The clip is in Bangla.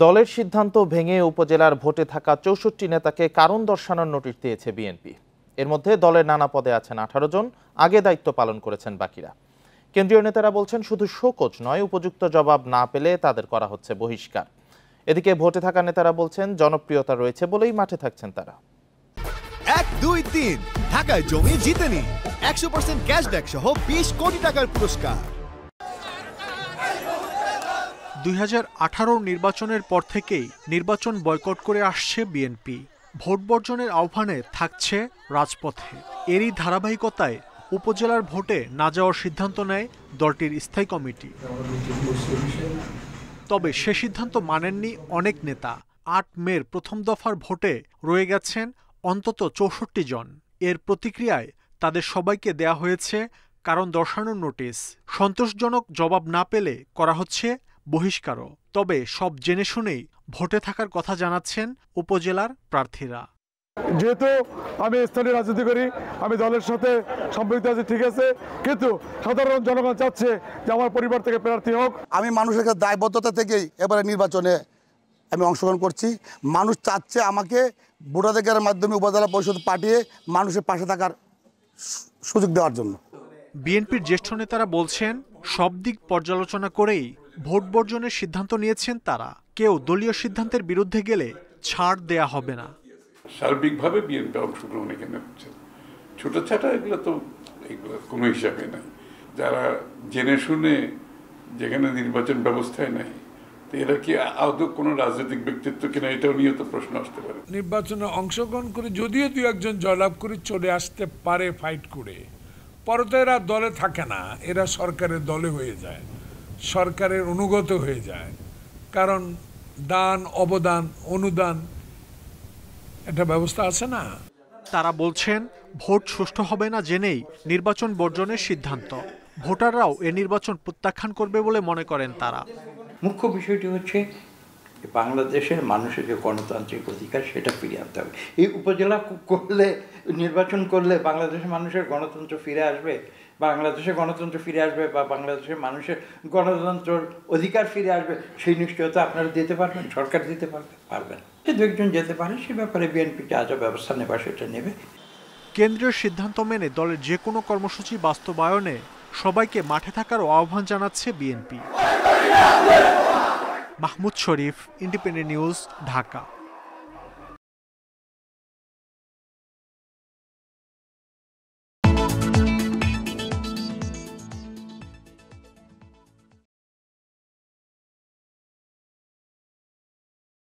দলের সিদ্ধান্ত ভেঙে উপজেলার ভোটে থাকা ৬৪ নেতাকে কারণ দর্শানোর নোটিশ দিয়েছে বিএনপি। এর মধ্যে দলের নানা পদে আছেন ১৮ জন, আগে দায়িত্ব পালন করেছেন বাকিরা। কেন্দ্রীয় নেতারা বলছেন, শুধু শোকজ নয়, উপযুক্ত জবাব না পেলে তাদের করা হচ্ছে বহিষ্কার। এদিকে ভোটে থাকা নেতারা বলছেন, জনপ্রিয়তা রয়েছে বলেই মাঠে থাকছেন তারা। ১, ২, ৩ ঢাকায় জমি জিতে নিন ১০০% ক্যাশব্যাক সহ ২০ কোটি টাকার পুরস্কার। ২০১৮ নির্বাচনের পর থেকেই নির্বাচন বয়কট করে আসছে বিএনপি। ভোট বর্জনের আহ্বানে থাকছে রাজপথে। এরই ধারাবাহিকতায় উপজেলার ভোটে না যাওয়ার সিদ্ধান্ত নেয় দলটির স্থায়ী কমিটি। তবে সে সিদ্ধান্ত মানেননি অনেক নেতা। ৮ মের প্রথম দফার ভোটে রয়ে গেছেন অন্তত ৬৪ জন। এর প্রতিক্রিয়ায় তাদের সবাইকে দেয়া হয়েছে কারণ দর্শানোর নোটিশ। সন্তোষজনক জবাব না পেলে করা হচ্ছে বহিষ্কারও। তবে সব জেনে শুনেই ভোটে থাকার কথা জানাচ্ছেন উপজেলার প্রার্থীরা। যেহেতু আমি স্থানীয় রাজনীতি করি, আমি দলের সাথে সম্পৃক্ত আছি, ঠিক আছে, কিন্তু সাধারণ জনগণ চাচ্ছে যে আমার পরিবার থেকে প্রার্থী হোক। আমি মানুষের কাছে দায়বদ্ধতা থেকেই এবারে নির্বাচনে আমি অংশগ্রহণ করছি। মানুষ চাচ্ছে আমাকে ভোটাধিকারের মাধ্যমে উপজেলা পরিষদ পাঠিয়ে মানুষের পাশে থাকার সুযোগ দেওয়ার জন্য। বিএনপির জ্যেষ্ঠ নেতারা বলছেন, সব দিক পর্যালোচনা করেই ভোট বর্জনের সিদ্ধান্ত নিয়েছেন তারা। কেউ দলীয় সিদ্ধান্তের বিরুদ্ধে গেলে ছাড় দেয়া হবে না। সার্বিকভাবে বিএনপি অংশগ্রহণ এখানে হচ্ছে, ছোটছাটা এগুলো তো এগুলো কোনো হিসাবে নাই। যারা জেনে শুনে যেখানে নির্বাচন ব্যবস্থায় নাই, তো এরা কি আদৌ কোনো রাজনৈতিক ব্যক্তিত্ব কিনা, এটাও নিয়ে তো প্রশ্ন আসতে পারে। নির্বাচনে অংশগ্রহণ করে যদিও দু একজন জয়লাভ করে চলে আসতে পারে ফাইট করে, পরে তো এরা দলে থাকে না, এরা সরকারের দলে হয়ে যায়, সরকারের অনুগত হয়ে যায়। কারণ দান, অবদান, অনুদান একটা ব্যবস্থা আছে না। তারা বলছেন, ভোট সুষ্ঠু হবে না জেনেই নির্বাচন বর্জনের সিদ্ধান্ত। ভোটাররাও এ নির্বাচন প্রত্যাখ্যান করবে বলে মনে করেন তারা। মুখ্য বিষয়টি হচ্ছে বাংলাদেশের মানুষের যে গণতান্ত্রিক অধিকার সেটা ফিরিয়ে আনতে হবে। এই উপজেলা করলে, নির্বাচন করলে বাংলাদেশের মানুষের গণতন্ত্র ফিরে আসবে, বাংলাদেশের গণতন্ত্র ফিরে আসবে বা বাংলাদেশের মানুষের গণতন্ত্রের অধিকার ফিরে আসবে, সেই নিশ্চয়তা আপনারা দিতে পারবেন, সরকার দিতে পারবেন। যে দু একজন যেতে পারে সে ব্যাপারে বিএনপি যা যা ব্যবস্থা নেবার সেটা নেবে। কেন্দ্রীয় সিদ্ধান্ত মেনে দলের যে কোনো কর্মসূচি বাস্তবায়নে সবাইকে মাঠে থাকার আহ্বান জানাচ্ছে বিএনপি। মাহমুদ শরীফ, ইন্ডিপেন্ডেন্ট নিউজ, ঢাকা।